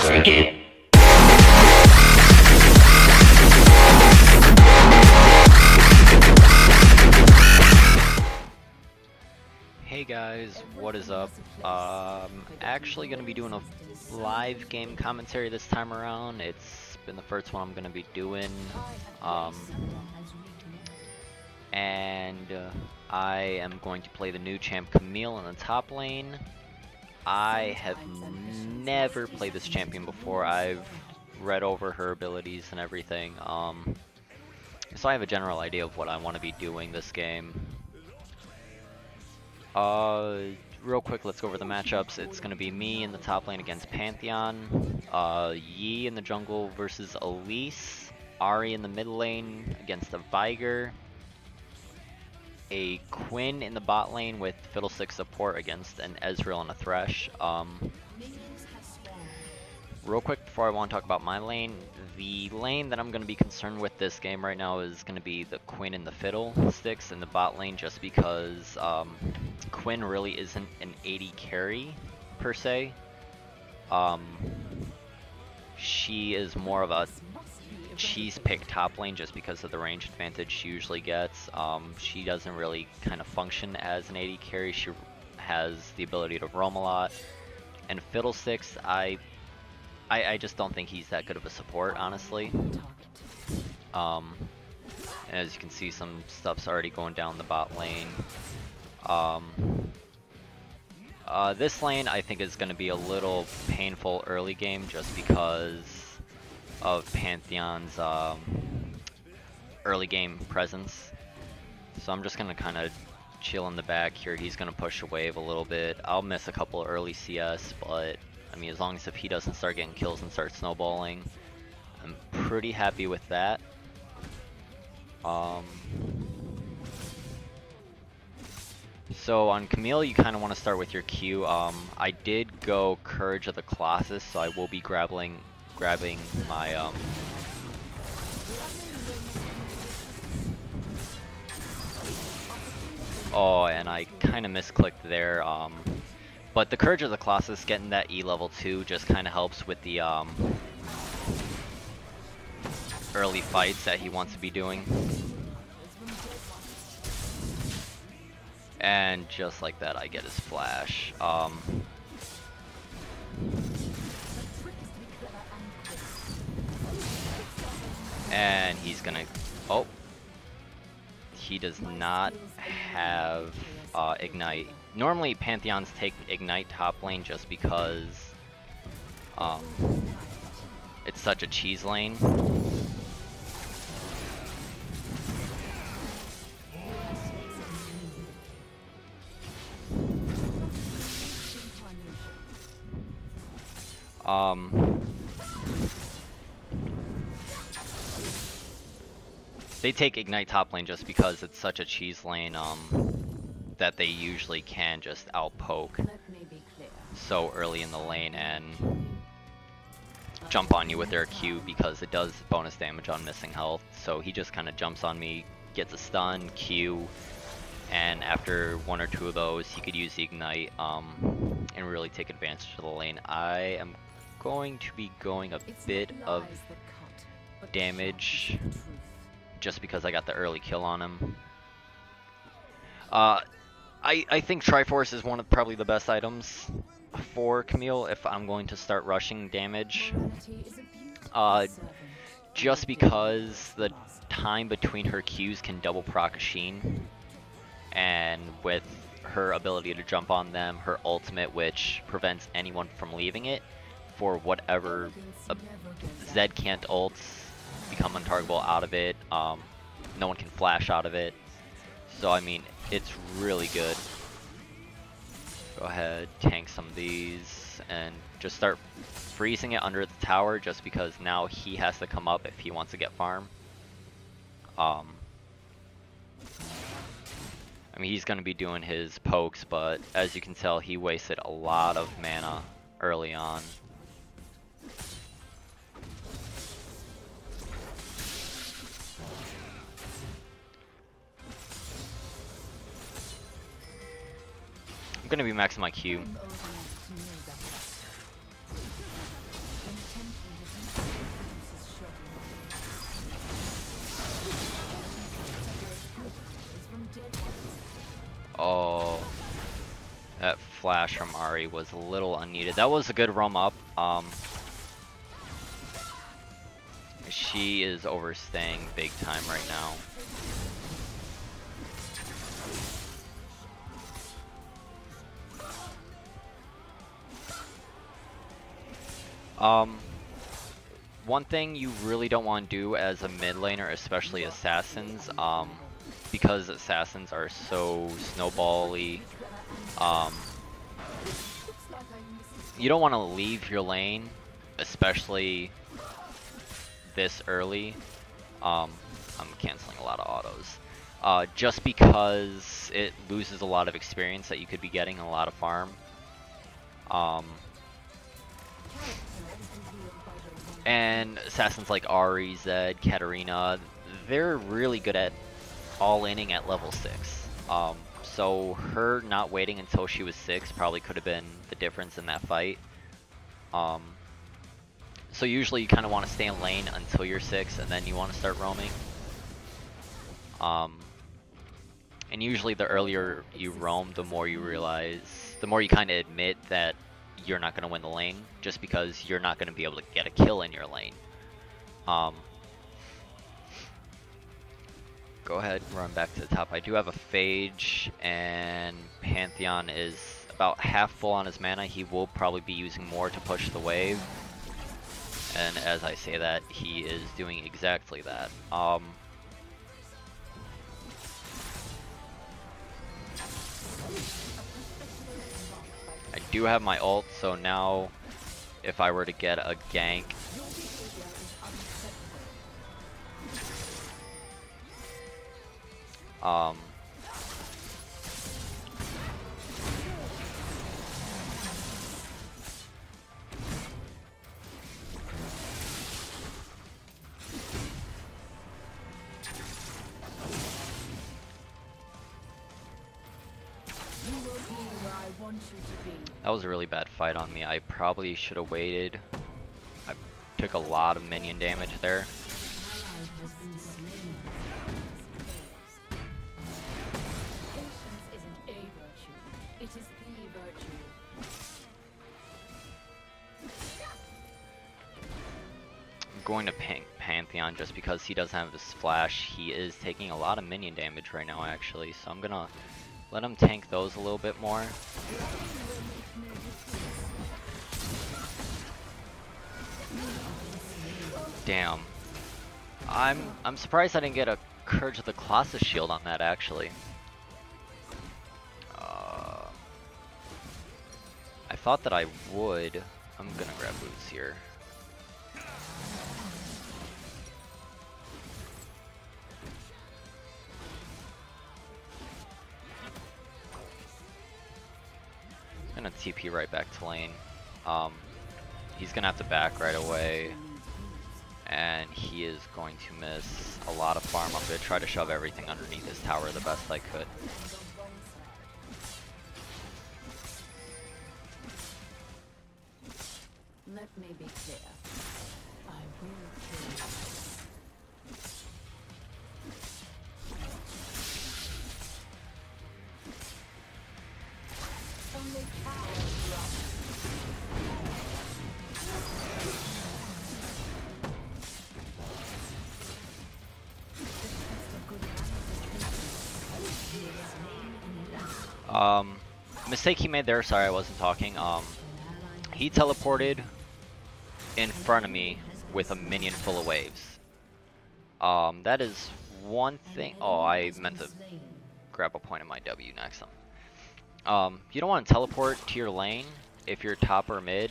begin. Hey guys, what is up? Actually gonna be doing a live game commentary this time around. It's been the first one I'm gonna be doing. I am going to play the new champ Camille in the top lane. I have never played this champion before. I've read over her abilities and everything. So I have a general idea of what I want to be doing this game. Real quick, let's go over the matchups. It's going to be me in the top lane against Pantheon, Yi in the jungle versus Elise, Ahri in the mid lane against the Viger, a Quinn in the bot lane with Fiddlestick support against an Ezreal and a Thresh. Real quick before I want to talk about my lane, the lane that I'm going to be concerned with this game right now is going to be the Quinn and the Fiddlesticks in the bot lane, just because Quinn really isn't an AD carry per se. She is more of a cheese pick top lane just because of the range advantage she usually gets. She doesn't really kind of function as an AD carry. She has the ability to roam a lot. And Fiddlesticks, I just don't think he's that good of a support, honestly. As you can see, some stuff's already going down the bot lane. This lane I think is going to be a little painful early game just because of Pantheon's early game presence. So I'm just going to kind of chill in the back here. He's going to push a wave a little bit. I'll miss a couple early CS, but I mean, as long as if he doesn't start getting kills and start snowballing, I'm pretty happy with that. So on Camille, you kind of want to start with your Q. I did go Courage of the Colossus, so I will be grabbing my oh, and I kind of misclicked there. But the Courage of the Colossus, getting that E level 2 just kind of helps with the early fights that he wants to be doing. And just like that, I get his flash. And he's gonna... Oh! He does not have Ignite. Normally Pantheons take Ignite top lane just because it's such a cheese lane. They take Ignite top lane just because it's such a cheese lane that they usually can just outpoke so early in the lane and jump on you with their Q because it does bonus damage on missing health. So he just kind of jumps on me, gets a stun, Q, and after one or two of those he could use the Ignite and really take advantage of the lane. I am going to be going a bit of damage just because I got the early kill on him. I think Triforce is one of probably the best items for Camille if I'm going to start rushing damage. Just because the time between her Qs can double proc a Sheen, and with her ability to jump on them, her ultimate which prevents anyone from leaving it for whatever Zed can't ult, become untargetable out of it, no one can flash out of it, so I mean it's really good. Go ahead, tank some of these and just start freezing it under the tower just because now he has to come up if he wants to get farm. I mean he's going to be doing his pokes, but as you can tell he wasted a lot of mana early on. I'm gonna be maxing my Q. flash from Ari was a little unneeded. That was a good roam up. She is overstaying big time right now. One thing you really don't want to do as a mid laner, especially assassins, because assassins are so snowball-y, you don't want to leave your lane, especially this early. I'm canceling a lot of autos. Just because it loses a lot of experience that you could be getting, a lot of farm. And assassins like Ari, Zed, Katarina, they're really good at all-inning at level 6. So her not waiting until she was 6 probably could have been the difference in that fight. So usually you kind of want to stay in lane until you're 6, and then you want to start roaming. And usually the earlier you roam, the more you realize, the more you kind of admit that you're not going to win the lane, just because you're not going to be able to get a kill in your lane. Go ahead and run back to the top. I do have a Phage, and Pantheon is about half full on his mana. He will probably be using more to push the wave. And as I say that, he is doing exactly that. I do have my ult, so now if I were to get a gank, that was a really bad fight on me. I probably should have waited. I took a lot of minion damage there. I'm going to Pantheon just because he doesn't have his flash. He is taking a lot of minion damage right now actually, so I'm gonna let him tank those a little bit more. Damn. I'm surprised I didn't get a Courage of the Colossus shield on that actually. I thought that I would. I'm gonna grab boots here. I'm gonna TP right back to lane. He's gonna have to back right away, and he is going to miss a lot of farm. I'm gonna try to shove everything underneath his tower the best I could. Let me be clear. I will kill you. Only cowards run. Mistake he made there, sorry I wasn't talking. He teleported in front of me with a minion full of waves. That is one thing. Oh, I meant to grab a point in my W next time. You don't want to teleport to your lane if you're top or mid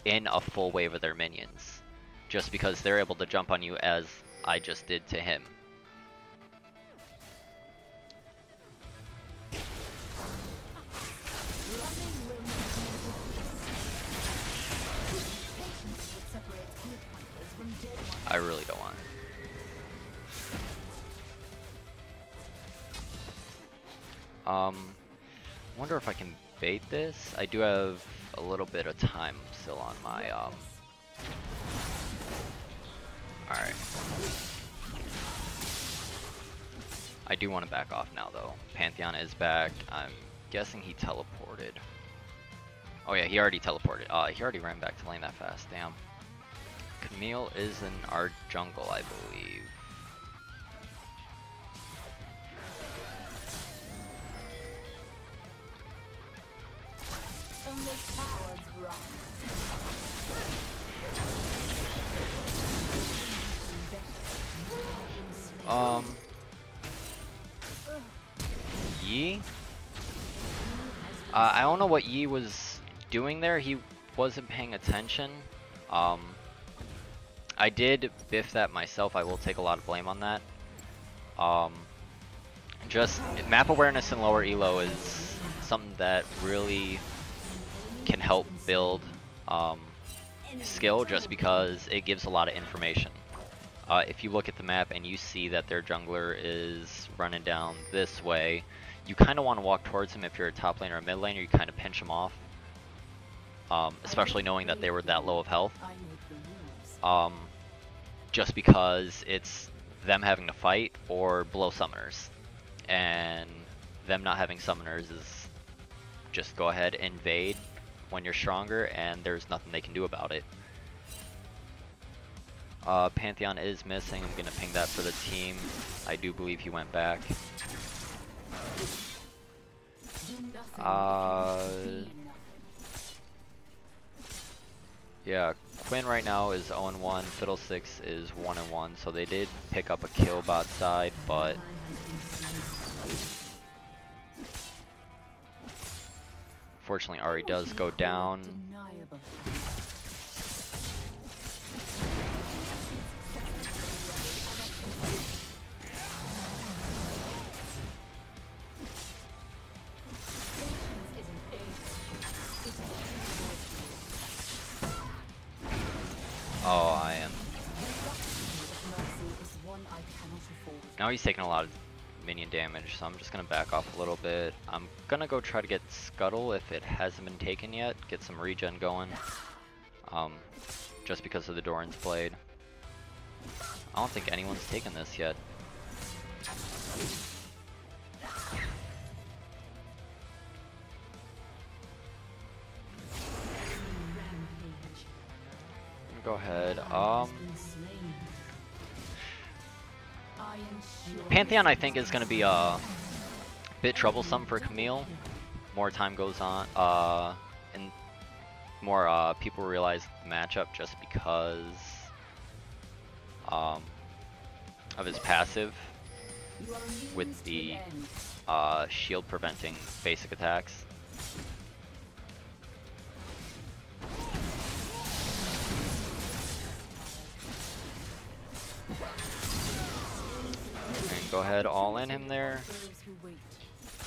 in a full wave of their minions, just because they're able to jump on you as I just did to him. I really don't want. Wonder if I can bait this. I do have a little bit of time still on my Alright. I do want to back off now though. Pantheon is back. I'm guessing he teleported. Oh yeah, he already teleported. He already ran back to lane that fast. Damn. Camille is in our jungle, I believe. Yi? I don't know what Yi was doing there. He wasn't paying attention. I did biff that myself. I will take a lot of blame on that. Just map awareness and lower elo is something that really can help build skill, just because it gives a lot of information. If you look at the map and you see that their jungler is running down this way, you kind of want to walk towards him. If you're a top lane or a mid laner, you kind of pinch him off, especially knowing that they were that low of health. Just because it's them having to fight or blow summoners, and them not having summoners is just go ahead, invade when you're stronger, and there's nothing they can do about it. Pantheon is missing. I'm gonna ping that for the team. I do believe he went back. Yeah, Quinn right now is 0-1, Fiddlesticks is 1-1, so they did pick up a kill bot side, but unfortunately Ahri does go down. Oh, I am. Now he's taking a lot of minion damage, so I'm just gonna back off a little bit. I'm gonna go try to get Scuttle if it hasn't been taken yet, get some regen going. Just because of the Doran's Blade. I don't think anyone's taken this yet. Go ahead. Pantheon, I think, is going to be a bit troublesome for Camille. More time goes on, and more people realize the matchup, just because of his passive with the shield preventing basic attacks. Go ahead, all in him there.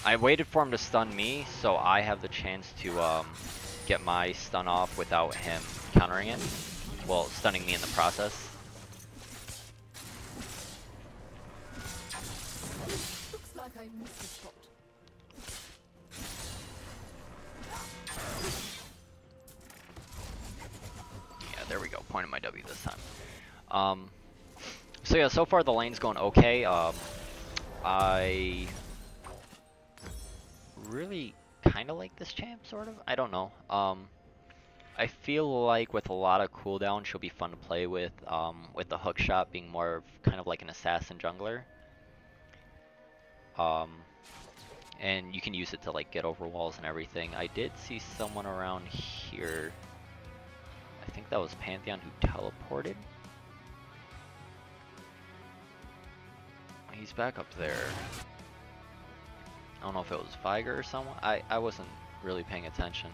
I waited for him to stun me, so I have the chance to get my stun off without him countering it. Well, stunning me in the process. Looks like I missed a spot. Yeah, there we go. Pointed my W this time. So yeah, so far the lane's going okay. I really kind of like this champ, sort of. I don't know. I feel like with a lot of cooldown, she'll be fun to play with the hook shot being more of kind of like an assassin jungler. And you can use it to like get over walls and everything. I did see someone around here. I think that was Pantheon who teleported. He's back up there. I don't know if it was Viger or someone. I wasn't really paying attention.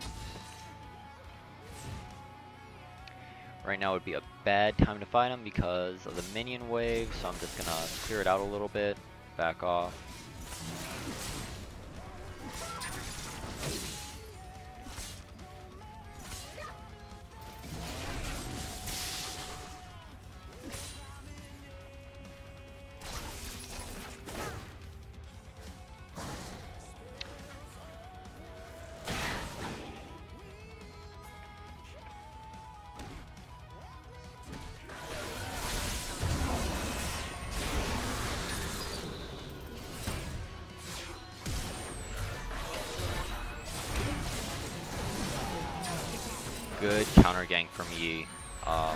Right now would be a bad time to fight him because of the minion wave, so I'm just gonna clear it out a little bit, back off. good counter gank from Yi. I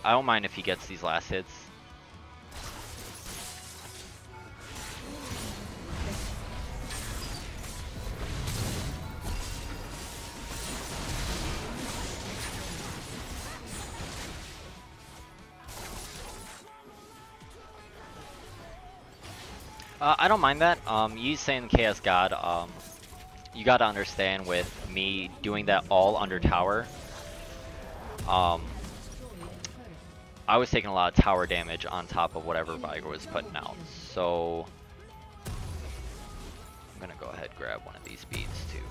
don't mind if he gets these last hits. I don't mind that. Yi's saying KS God. You gotta understand with me doing that all under tower. I was taking a lot of tower damage on top of whatever Viger was putting out. So I'm gonna go ahead and grab one of these beads too.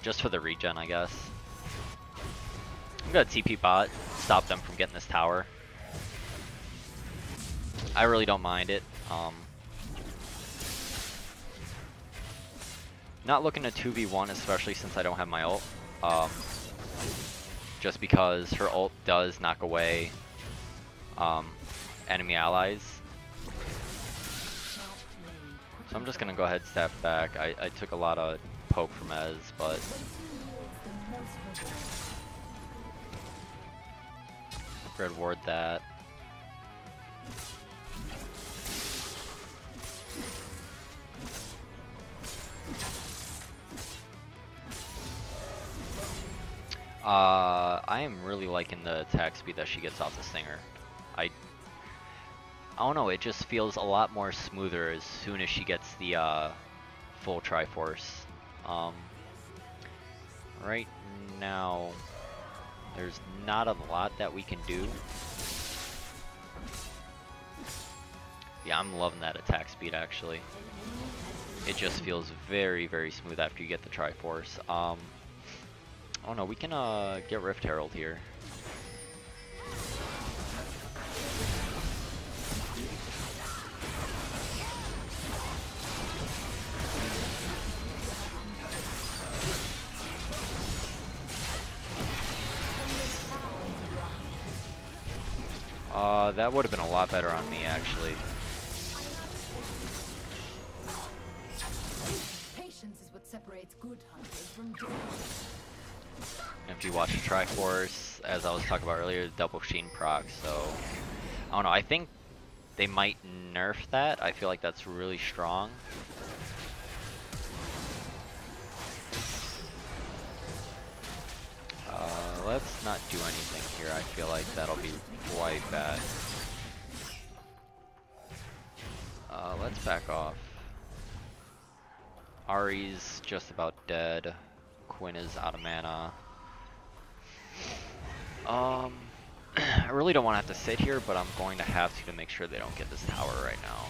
Just for the regen, I guess. I'm gonna TP bot, stop them from getting this tower. I really don't mind it. Not looking to 2v1, especially since I don't have my ult. Just because her ult does knock away enemy allies. So I'm just gonna go ahead and step back. I took a lot of poke from Ez, but Red ward that. I am really liking the attack speed that she gets off the Stinger. I don't know, it just feels a lot more smoother as soon as she gets the full Triforce. Right now, there's not a lot that we can do. Yeah, I'm loving that attack speed actually. It just feels very, very smooth after you get the Triforce. Oh no, we can get Rift Herald here. That would have been a lot better on me actually. Patience is what separates good hunters from doers. If you watch the Triforce, as I was talking about earlier, double sheen proc, so I don't know, I think they might nerf that. I feel like that's really strong. Let's not do anything here. I feel like that'll be quite bad. Let's back off. Ari's just about dead. Quinn is out of mana. I really don't want to have to sit here, but I'm going to have to make sure they don't get this tower right now.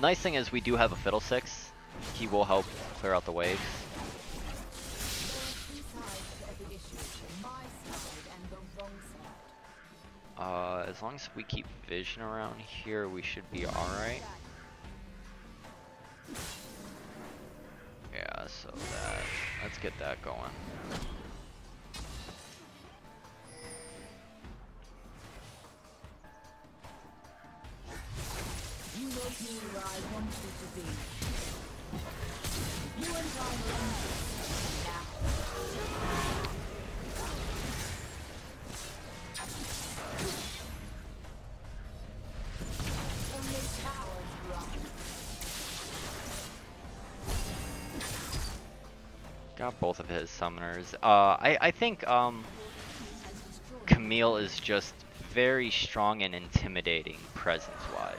Nice thing is we do have a Fiddlesticks. He will help clear out the waves. As long as we keep vision around here, we should be alright. Yeah, so let's get that going. You will be where I want you to be. You and I will now. Only cowards run. Got both of his summoners. I think Camille is just very strong and intimidating presence-wise.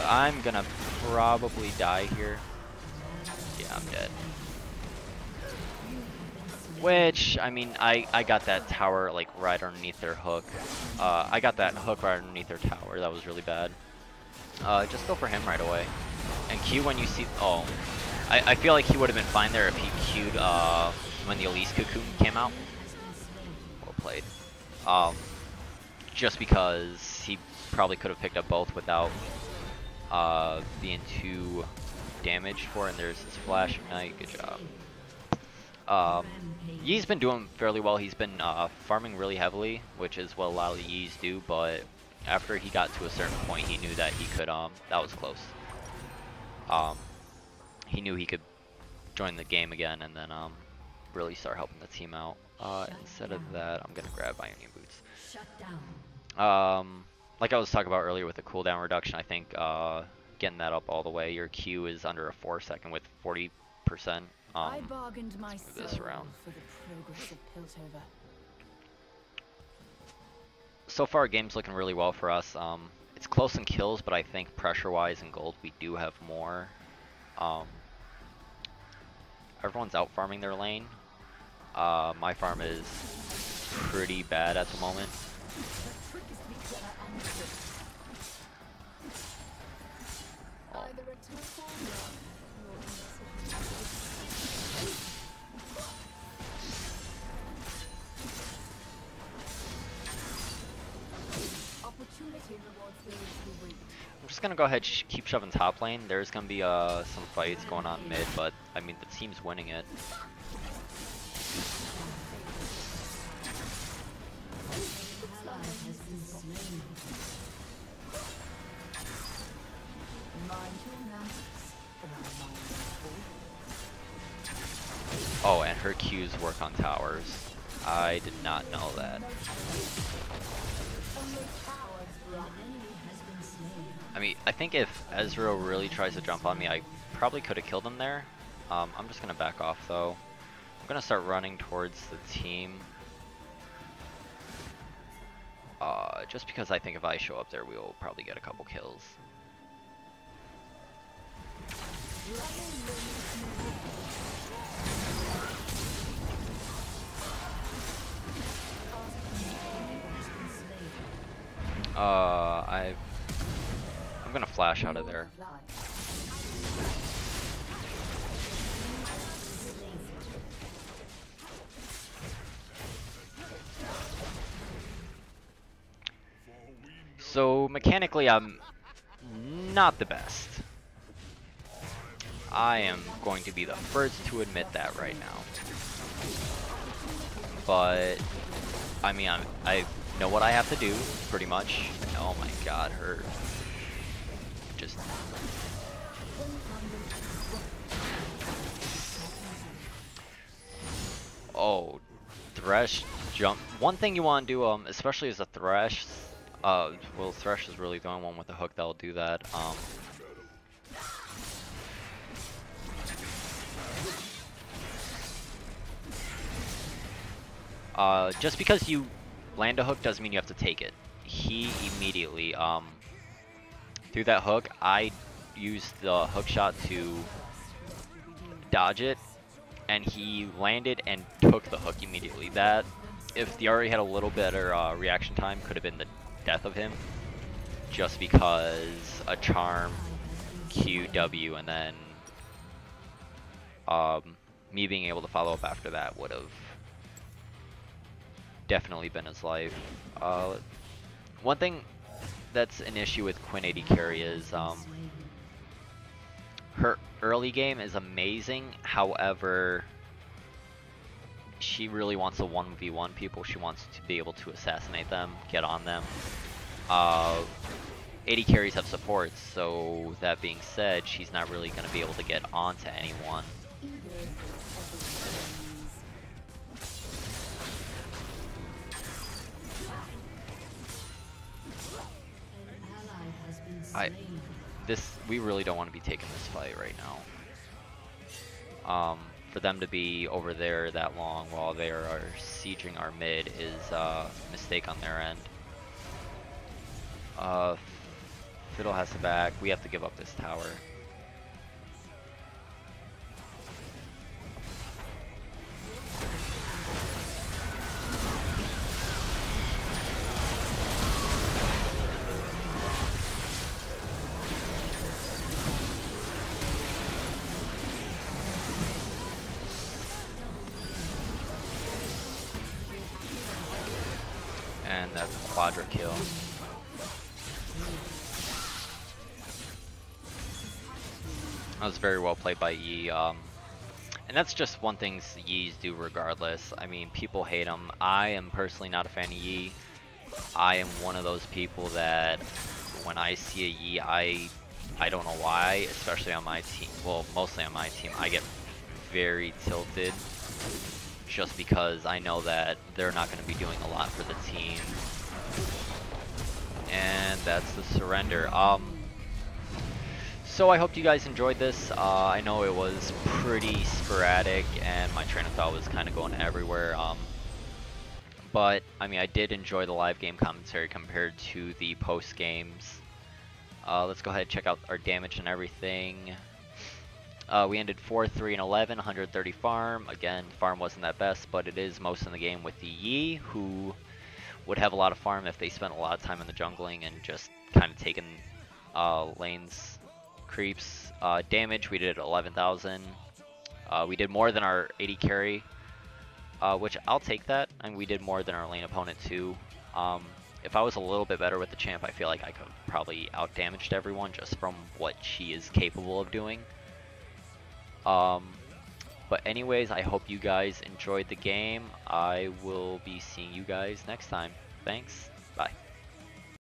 I'm gonna probably die here. Yeah, I'm dead. Which, I mean, I got that tower like right underneath their hook. I got that hook right underneath their tower. That was really bad. Just go for him right away. And Q when you see, oh. I feel like he would have been fine there if he Q'd when the Elise Cocoon came out. Well played. Just because he probably could have picked up both without being too damaged for it. And there's this Flash Ignite, good job. Yi's been doing fairly well. He's been farming really heavily, which is what a lot of the Yis do, but After he got to a certain point, he knew that he could, that was close. He knew he could join the game again and then, really start helping the team out. Instead of that, I'm gonna grab Ionian Boots. Like I was talking about earlier with the cooldown reduction, I think, getting that up all the way, your Q is under a 4-second with 40%. I bargained my move this around. for the progress of Piltover. So far, game's looking really well for us. It's close in kills, but I think pressure-wise in gold, we do have more. Everyone's out farming their lane. My farm is pretty bad at the moment. Oh. I'm just gonna go ahead and keep shoving top lane. There's gonna be some fights going on mid, but I mean the team's winning it. Oh, and her Qs work on towers. I did not know that. I mean, I think if Ezreal really tries to jump on me, I probably could have killed him there. I'm just gonna back off though. I'm gonna start running towards the team. Just because I think if I show up there, we will probably get a couple kills. I'm gonna flash out of there. So mechanically, I'm not the best. I am going to be the first to admit that right now. But I mean, I know what I have to do, pretty much. Oh my god, her just oh, Thresh jump. One thing you want to do, especially as a Thresh, well, Thresh is really the only one with a hook that'll do that. Just because you land a hook doesn't mean you have to take it. He immediately, through that hook, I used the hook shot to dodge it, and he landed and took the hook immediately. That, if the Ahri had a little better reaction time, could have been the death of him. Just because a charm, Q, W, and then me being able to follow up after that would have definitely been his life. One thing that's an issue with Quinn AD carry is her early game is amazing. However, she really wants to 1v1 people. She wants to be able to assassinate them, get on them. AD carries have supports, so that being said, she's not really going to be able to get onto anyone. We really don't want to be taking this fight right now. For them to be over there that long while they are sieging our mid is a mistake on their end. Fiddle has to back. We have to give up this tower. And that's a quadra kill. That was very well played by Yi. And that's just one thing Yis do regardless. I mean, people hate him. I am personally not a fan of Yi. I am one of those people that when I see a Yi, I don't know why, especially on my team, well, mostly on my team, I get very tilted just because I know that they're not going to be doing a lot for the team. And that's the surrender. So I hope you guys enjoyed this. I know it was pretty sporadic and my train of thought was kind of going everywhere. But I mean, I did enjoy the live game commentary compared to the post games. Let's go ahead and check out our damage and everything. We ended 4-3 and 11, 130 farm. Again, farm wasn't that best, but it is most in the game with the Yi, who would have a lot of farm if they spent a lot of time in the jungling and just kind of taking lanes, creeps. Damage, we did 11,000. We did more than our 80 carry, which I'll take that, and we did more than our lane opponent too. If I was a little bit better with the champ, I feel like I could probably out-damaged everyone just from what she is capable of doing. But anyways, I hope you guys enjoyed the game. I will be seeing you guys next time. Thanks. Bye.